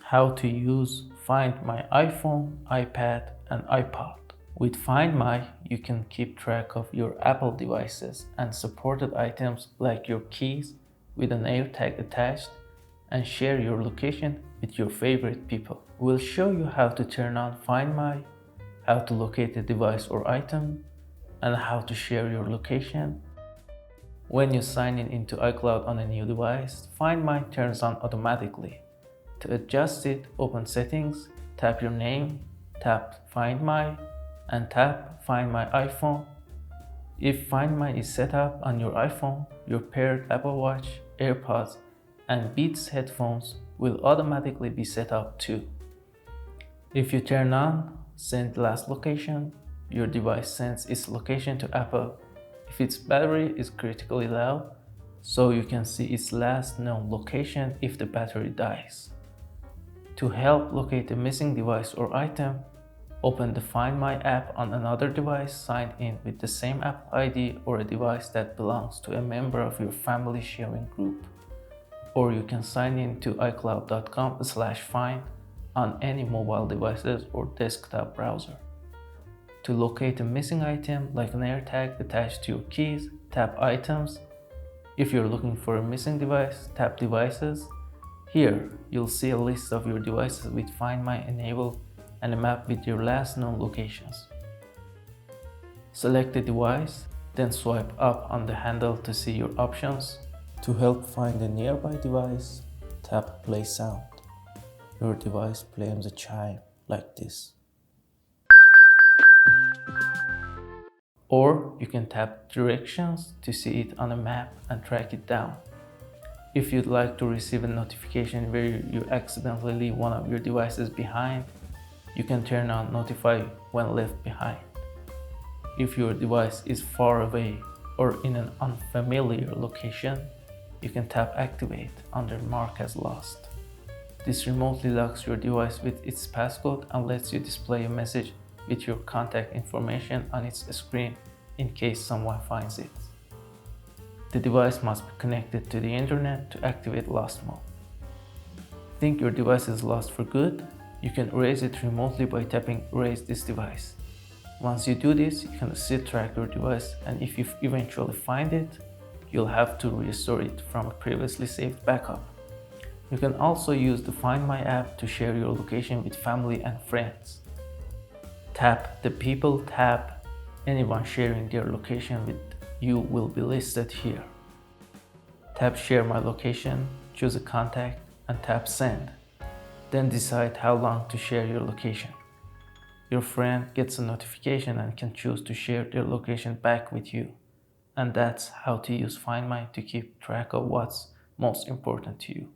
how to use Find My iPhone, iPad, and iPod. With Find My, you can keep track of your Apple devices and supported items like your keys with an AirTag attached and share your location with your favorite people. We'll show you how to turn on Find My, how to locate a device or item, and how to share your location. When you sign in into iCloud on a new device, Find My turns on automatically. To adjust it, open Settings, tap your name, tap Find My, and tap Find My iPhone. If Find My is set up on your iPhone, your paired Apple Watch, AirPods, and Beats headphones will automatically be set up too. If you turn on Send Last Location, your device sends its location to Apple if its battery is critically low, so you can see its last known location if the battery dies. To help locate a missing device or item, open the Find My app on another device signed in with the same Apple ID or a device that belongs to a member of your family sharing group. Or you can sign in to iCloud.com/find on any mobile devices or desktop browser. To locate a missing item like an AirTag attached to your keys, tap Items. If you're looking for a missing device, tap Devices. Here, you'll see a list of your devices with Find My enabled and a map with your last known locations. Select the device, then swipe up on the handle to see your options. To help find a nearby device, tap Play Sound. Your device plays a chime like this. Or you can tap Directions to see it on a map and track it down. If you'd like to receive a notification where you accidentally leave one of your devices behind, you can turn on Notify When Left Behind. If your device is far away or in an unfamiliar location, you can tap Activate under Mark as Lost. This remotely locks your device with its passcode and lets you display a message with your contact information on its screen in case someone finds it. The device must be connected to the internet to activate Lost Mode. Think your device is lost for good? You can erase it remotely by tapping Erase this device. Once you do this, you can still track your device, and if you eventually find it, you'll have to restore it from a previously saved backup. You can also use the Find My app to share your location with family and friends. Tap the People tab. Anyone sharing their location with you will be listed here. Tap Share My Location, choose a contact, and tap Send. Then decide how long to share your location. Your friend gets a notification and can choose to share their location back with you. And that's how to use Find My to keep track of what's most important to you.